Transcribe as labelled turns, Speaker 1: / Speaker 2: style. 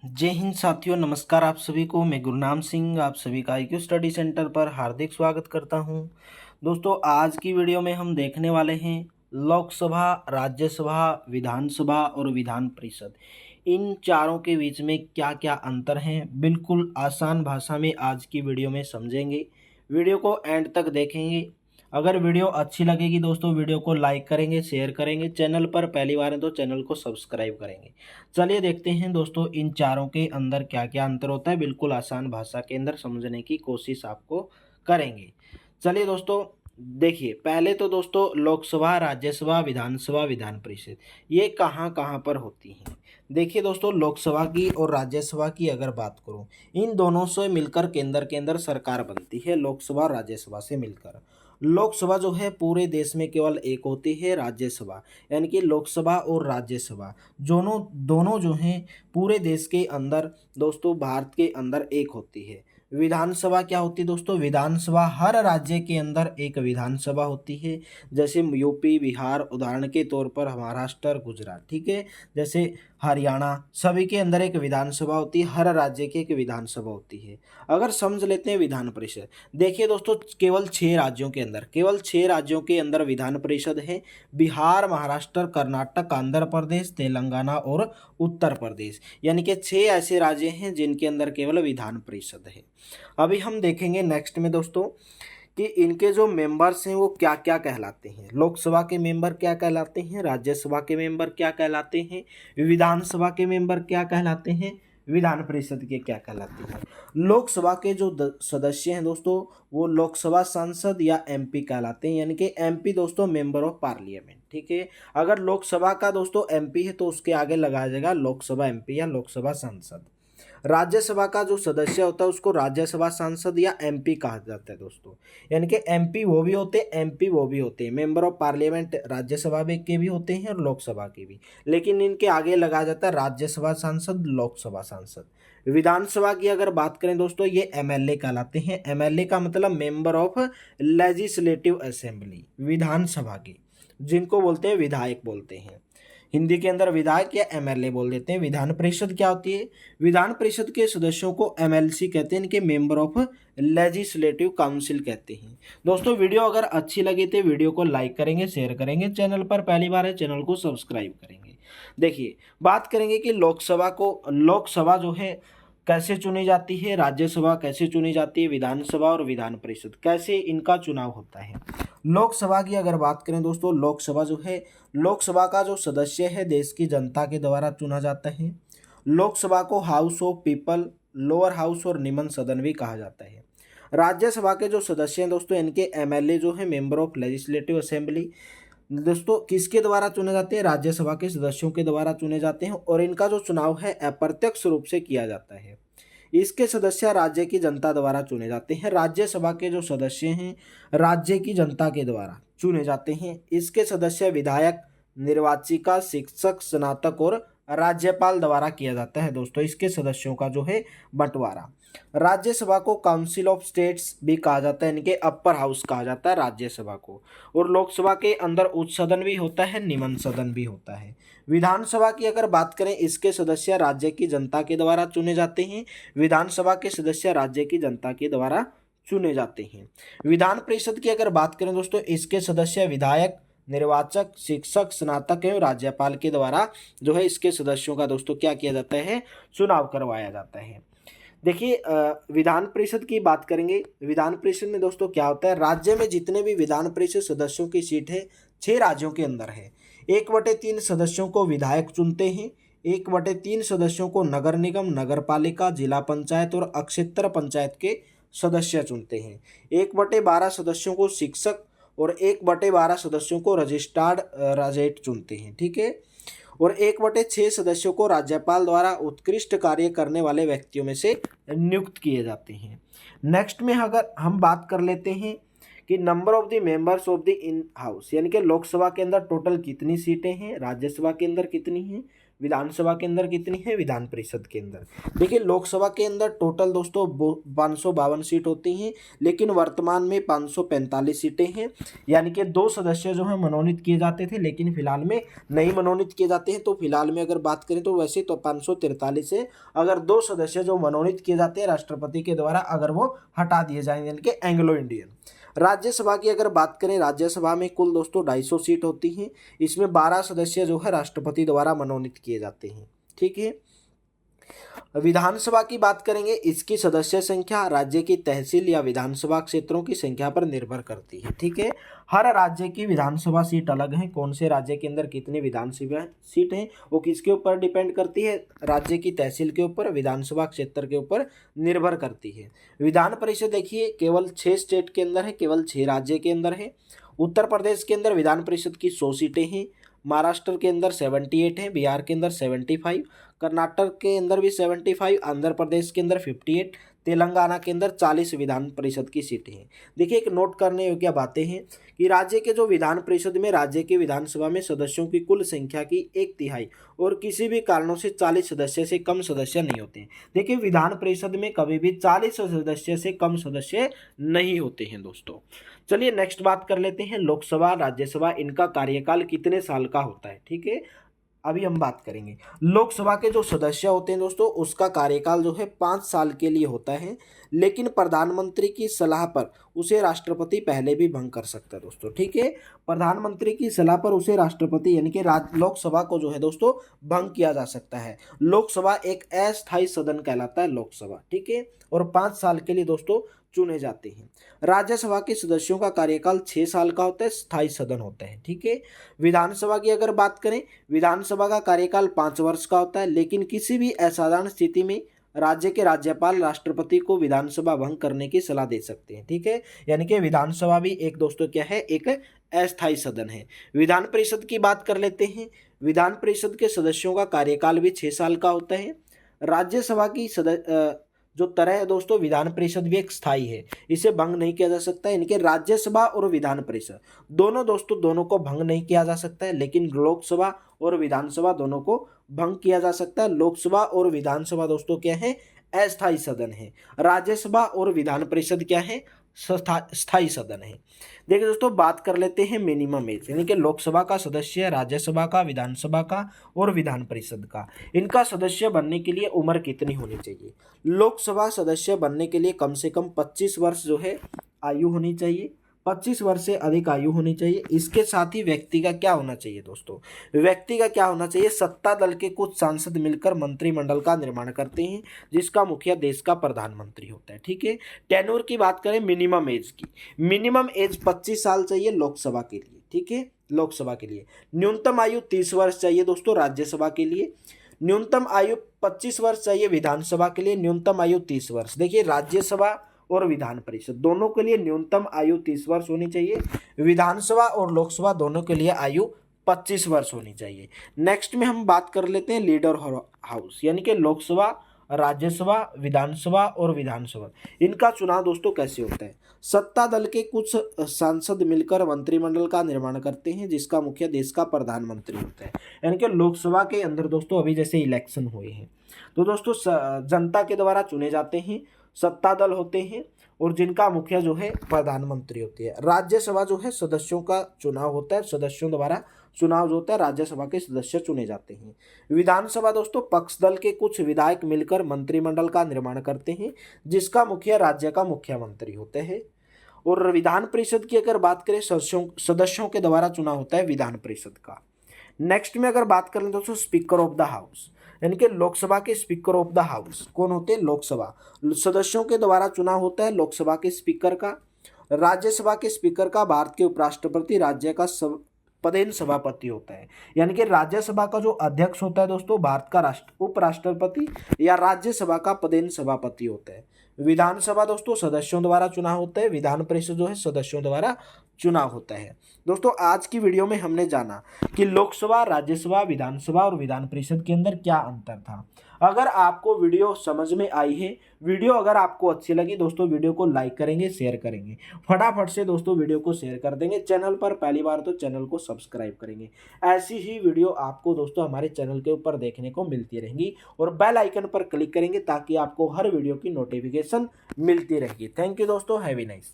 Speaker 1: जय हिंद साथियों, नमस्कार आप सभी को। मैं गुरनाम सिंह आप सभी का IQ स्टडी सेंटर पर हार्दिक स्वागत करता हूं। दोस्तों, आज की वीडियो में हम देखने वाले हैं लोकसभा, राज्यसभा, विधानसभा और विधान परिषद, इन चारों के बीच में क्या क्या अंतर हैं। बिल्कुल आसान भाषा में आज की वीडियो में समझेंगे। वीडियो को एंड तक देखेंगे। अगर वीडियो अच्छी लगेगी दोस्तों, वीडियो को लाइक करेंगे, शेयर करेंगे। चैनल पर पहली बार है तो चैनल को सब्सक्राइब करेंगे। चलिए देखते हैं दोस्तों, इन चारों के अंदर क्या क्या अंतर होता है। बिल्कुल आसान भाषा के अंदर समझने की कोशिश आपको करेंगे। चलिए दोस्तों, देखिए पहले तो दोस्तों लोकसभा, राज्यसभा, विधानसभा, विधान परिषद, ये कहाँ कहाँ पर होती हैं। देखिए दोस्तों, लोकसभा की और राज्यसभा की अगर बात करूँ, इन दोनों से मिलकर केंद्र के अंदर सरकार बनती है। लोकसभा और राज्यसभा से मिलकर लोकसभा जो है पूरे देश में केवल एक होती है। राज्यसभा यानी कि लोकसभा और राज्यसभा दोनों दोनों जो हैं पूरे देश के अंदर दोस्तों, भारत के अंदर एक होती है। विधानसभा क्या होती है दोस्तों? विधानसभा हर राज्य के अंदर एक विधानसभा होती है। जैसे यूपी, बिहार, उदाहरण के तौर पर महाराष्ट्र, गुजरात, ठीक है। जैसे हरियाणा, सभी के अंदर एक विधानसभा होती है। हर राज्य की एक विधानसभा होती है। अगर समझ लेते हैं विधान परिषद, देखिए दोस्तों, केवल छह राज्यों के अंदर विधान परिषद है। बिहार, महाराष्ट्र, कर्नाटक, आंध्र प्रदेश, तेलंगाना और उत्तर प्रदेश, यानी कि छह ऐसे राज्य हैं जिनके अंदर केवल विधान परिषद है। अभी हम देखेंगे नेक्स्ट में दोस्तों कि इनके जो मेंबर्स हैं वो क्या क्या कहलाते हैं। लोकसभा के मेंबर क्या कहलाते हैं, राज्यसभा के मेंबर क्या कहलाते हैं, विधानसभा के मेंबर क्या कहलाते हैं, विधान परिषद के क्या कहलाते हैं। लोकसभा के जो सदस्य हैं दोस्तों, वो लोकसभा सांसद या MP कहलाते हैं, यानी कि MP दोस्तों मेंबर ऑफ पार्लियामेंट, ठीक है। अगर लोकसभा का दोस्तों MP है तो उसके आगे लगाया जाएगा लोकसभा MP या लोकसभा सांसद। राज्यसभा का जो सदस्य होता है उसको राज्यसभा सांसद या MP कहा जाता है दोस्तों, यानी कि MP वो भी होते हैं, MP वो भी होते हैं। मेंबर ऑफ पार्लियामेंट राज्यसभा के भी होते हैं और लोकसभा के भी, लेकिन इनके आगे लगाया जाता है राज्यसभा सांसद, लोकसभा सांसद। विधानसभा की अगर बात करें दोस्तों, ये MLA कहलाते हैं। MLA का मतलब मेंबर ऑफ लेजिस्लेटिव असेंबली, विधानसभा के, जिनको बोलते हैं विधायक बोलते हैं। हिंदी के अंदर विधायक या MLA बोल देते हैं। विधान परिषद क्या होती है? विधान परिषद के सदस्यों को MLC कहते हैं, इनके मेंबर ऑफ लेजिस्लेटिव काउंसिल कहते हैं। दोस्तों, वीडियो अगर अच्छी लगी तो वीडियो को लाइक करेंगे, शेयर करेंगे। चैनल पर पहली बार है, चैनल को सब्सक्राइब करेंगे। देखिए, बात करेंगे कि लोकसभा जो है कैसे चुनी जाती है, राज्यसभा कैसे चुनी जाती है, विधानसभा और विधान परिषद कैसे इनका चुनाव होता है। लोकसभा की अगर बात करें दोस्तों, लोकसभा जो है, लोकसभा का जो सदस्य है देश की जनता के द्वारा चुना जाता है। लोकसभा को house of people, lower house और निम्न सदन भी कहा जाता है। राज्यसभा के जो सदस्य हैं दोस्तों, इनके MLA जो है मेंबर ऑफ लेजिस्लेटिव असेंबली, दोस्तों किसके द्वारा चुने जाते हैं? राज्यसभा के सदस्यों के द्वारा चुने जाते हैं और इनका जो चुनाव है अप्रत्यक्ष रूप से किया जाता है। इसके सदस्य राज्य की जनता द्वारा चुने जाते हैं। राज्यसभा के जो सदस्य हैं राज्य की जनता के द्वारा चुने जाते हैं। इसके सदस्य विधायक, निर्वाचिका, शिक्षक, स्नातक और राज्यपाल द्वारा किया जाता है। दोस्तों, इसके सदस्यों का जो है बंटवारा। राज्यसभा को काउंसिल ऑफ स्टेट्स भी कहा जाता है, इनके अपर हाउस कहा जाता है राज्यसभा को। और लोकसभा के अंदर उच्च सदन भी होता है, निम्न सदन भी होता है। विधानसभा की अगर बात करें, इसके सदस्य राज्य की जनता के द्वारा चुने जाते हैं। विधानसभा के सदस्य राज्य की जनता के द्वारा चुने जाते हैं। विधान परिषद की अगर बात करें दोस्तों, इसके सदस्य विधायक, निर्वाचक, शिक्षक, स्नातक एवं राज्यपाल के द्वारा जो है इसके सदस्यों का दोस्तों क्या किया जाता है? चुनाव करवाया जाता है। देखिए, विधान परिषद की बात करेंगे। विधान परिषद में दोस्तों क्या होता है? राज्य में जितने भी विधान परिषद सदस्यों की सीट है 6 राज्यों के अंदर है। 1/3 सदस्यों को विधायक चुनते हैं। 1/3 सदस्यों को नगर निगम, नगर पालिका, जिला पंचायत और क्षेत्र पंचायत के सदस्य चुनते हैं। 1/12 सदस्यों को शिक्षक और 1/12 सदस्यों को रजिस्ट्रार्ड राजेट चुनते हैं, ठीक है। और 1/6 सदस्यों को राज्यपाल द्वारा उत्कृष्ट कार्य करने वाले व्यक्तियों में से नियुक्त किए जाते हैं। नेक्स्ट में अगर हम बात कर लेते हैं कि number of the members of the in house, यानी कि लोकसभा के अंदर टोटल कितनी सीटें हैं, राज्यसभा के अंदर कितनी हैं, विधानसभा के अंदर कितनी है, विधान परिषद के अंदर। देखिए लोकसभा के अंदर टोटल दोस्तों 552 सीट होती हैं, लेकिन वर्तमान में 545 सीटें हैं, यानी कि 2 सदस्य जो है मनोनीत किए जाते थे लेकिन फिलहाल में नहीं मनोनीत किए जाते हैं। तो फिलहाल में अगर बात करें तो वैसे तो 543 है, अगर 2 सदस्य जो मनोनीत किए जाते हैं राष्ट्रपति के द्वारा अगर वो हटा दिए जाएंगे, यानी कि एंग्लो इंडियन। राज्यसभा की अगर बात करें, राज्यसभा में कुल दोस्तों 250 सीट होती हैं, इसमें 12 सदस्य जो है राष्ट्रपति द्वारा मनोनीत किए जाते हैं, ठीक है। विधानसभा की बात करेंगे, इसकी सदस्य संख्या राज्य की तहसील या विधानसभा क्षेत्रों की संख्या पर निर्भर करती है, ठीक है। हर राज्य की विधानसभा सीट अलग है, कौन से राज्य के अंदर कितनी विधानसभा सीट है वो किसके ऊपर डिपेंड करती है, राज्य की तहसील के ऊपर, विधानसभा क्षेत्र के ऊपर निर्भर करती है। विधान परिषद देखिए केवल 6 स्टेट के अंदर है, केवल 6 राज्य के अंदर है। उत्तर प्रदेश के अंदर विधान परिषद की 100 सीटें हैं, महाराष्ट्र के अंदर 78 हैं, बिहार के अंदर 75, कर्नाटक के अंदर भी 75, आंध्र प्रदेश के अंदर 58, तेलंगाना के अंदर 40 विधान परिषद की सीटें हैं। देखिए एक नोट करने योग्य बातें हैं कि राज्य के जो विधान परिषद में, राज्य की विधानसभा में सदस्यों की कुल संख्या की 1/3 और किसी भी कारणों से 40 सदस्य से कम सदस्य नहीं होते हैं। देखिए विधान परिषद में कभी भी 40 सदस्य से कम सदस्य नहीं होते हैं दोस्तों। चलिए नेक्स्ट बात कर लेते हैं, लोकसभा राज्यसभा इनका कार्यकाल कितने साल का होता है, ठीक है। अभी हम बात करेंगे लोकसभा के जो सदस्य होते हैं दोस्तों, उसका कार्यकाल जो है 5 साल के लिए होता है, लेकिन प्रधानमंत्री की सलाह पर उसे राष्ट्रपति पहले भी भंग कर सकता है दोस्तों, ठीक है। प्रधानमंत्री की सलाह पर उसे राष्ट्रपति यानी कि लोकसभा को जो है दोस्तों भंग किया जा सकता है। लोकसभा एक अस्थायी सदन कहलाता है लोकसभा, ठीक है, और 5 साल के लिए दोस्तों चुने जाते हैं। राज्यसभा के सदस्यों का कार्यकाल 6 साल का होता है, स्थायी सदन होता है, ठीक है। विधानसभा की अगर बात करें, विधानसभा का कार्यकाल 5 वर्ष का होता है, लेकिन किसी भी असाधारण स्थिति में राज्य के राज्यपाल राष्ट्रपति को विधानसभा भंग करने की सलाह दे सकते हैं, ठीक है। यानी कि विधानसभा भी एक दोस्तों क्या है, एक अस्थायी सदन है। विधान परिषद की बात कर लेते हैं, विधान परिषद के सदस्यों का कार्यकाल भी 6 साल का होता है। राज्यसभा की जो तरह है दोस्तों, विधान परिषद भी एक स्थायी है, इसे भंग नहीं किया जा सकता है। इनके राज्यसभा और विधान परिषद दोनों दोस्तों, दोनों को भंग नहीं किया जा सकता है, लेकिन लोकसभा और विधानसभा दोनों को भंग किया जा सकता है। लोकसभा और विधानसभा दोस्तों क्या है, अस्थायी सदन है। राज्यसभा और विधान परिषद क्या है, स्थायी सदन है। देखिए दोस्तों बात कर लेते हैं मिनिमम एज, यानी कि लोकसभा का सदस्य, राज्यसभा का, विधानसभा का और विधान परिषद का, इनका सदस्य बनने के लिए उम्र कितनी होनी चाहिए। लोकसभा सदस्य बनने के लिए कम से कम 25 वर्ष जो है आयु होनी चाहिए, 25 वर्ष से अधिक आयु होनी चाहिए। इसके साथ ही व्यक्ति का क्या होना चाहिए दोस्तों, व्यक्ति का क्या होना चाहिए, सत्ता दल के कुछ सांसद मिलकर मंत्रिमंडल का निर्माण करते हैं, जिसका मुखिया देश का प्रधानमंत्री होता है, ठीक है। टेन्योर की बात करें मिनिमम एज की, मिनिमम एज 25 साल चाहिए लोकसभा के लिए, ठीक है। लोकसभा के लिए न्यूनतम आयु 30 वर्ष चाहिए दोस्तों, राज्यसभा के लिए न्यूनतम आयु 25 वर्ष चाहिए, विधानसभा के लिए न्यूनतम आयु 30 वर्ष। देखिए राज्यसभा और विधान परिषद दोनों के लिए न्यूनतम आयु 30 वर्ष होनी चाहिए, विधानसभा और लोकसभा दोनों के लिए आयु 25 वर्ष होनी चाहिए। नेक्स्ट में हम बात कर लेते हैं लीडर हाउस, यानी कि लोकसभा, राज्यसभा, विधानसभा और विधानसभा, इनका चुनाव दोस्तों कैसे होता है। सत्ता दल के कुछ सांसद मिलकर मंत्रिमंडल का निर्माण करते हैं, जिसका मुखिया देश का प्रधानमंत्री होता है। यानी कि लोकसभा के अंदर दोस्तों अभी जैसे इलेक्शन हुए हैं तो दोस्तों जनता के द्वारा चुने जाते हैं, सत्ता दल होते हैं और जिनका मुखिया जो है प्रधानमंत्री होती है। राज्यसभा जो है सदस्यों का चुनाव होता है, सदस्यों द्वारा चुनाव जो होता है, राज्यसभा के सदस्य चुने जाते हैं। विधानसभा दोस्तों पक्ष दल के कुछ विधायक मिलकर मंत्रिमंडल का निर्माण करते हैं, जिसका मुखिया राज्य का मुख्यमंत्री होते हैं। और विधान परिषद की अगर बात करें, सदस्यों के द्वारा चुनाव होता है विधान परिषद का। नेक्स्ट में अगर बात करें दोस्तों स्पीकर ऑफ द हाउस, यानी कि लोकसभा के स्पीकर ऑफ द हाउस कौन होते हैं, लोकसभा सदस्यों के द्वारा चुनाव होता है लोकसभा के स्पीकर का। राज्यसभा के स्पीकर का भारत के उपराष्ट्रपति राज्य का पदेन सभापति होता है, यानी कि राज्यसभा का जो अध्यक्ष होता है दोस्तों भारत का उपराष्ट्रपति या राज्यसभा का पदेन सभापति होता है। विधानसभा दोस्तों सदस्यों द्वारा चुनाव होता है, विधान परिषद जो है सदस्यों द्वारा चुनाव होता है। दोस्तों आज की वीडियो में हमने जाना कि लोकसभा, राज्यसभा, विधानसभा और विधान परिषद के अंदर क्या अंतर था। अगर आपको वीडियो समझ में आई है, वीडियो अगर आपको अच्छी लगी दोस्तों, वीडियो को लाइक करेंगे, शेयर करेंगे, फटाफट से दोस्तों वीडियो को शेयर कर देंगे। चैनल पर पहली बार तो चैनल को सब्सक्राइब करेंगे। ऐसी ही वीडियो आपको दोस्तों हमारे चैनल के ऊपर देखने को मिलती रहेंगी और बेल आइकन पर क्लिक करेंगे ताकि आपको हर वीडियो की नोटिफिकेशन मिलती रहेगी। थैंक यू दोस्तों, हैव ए नाइस।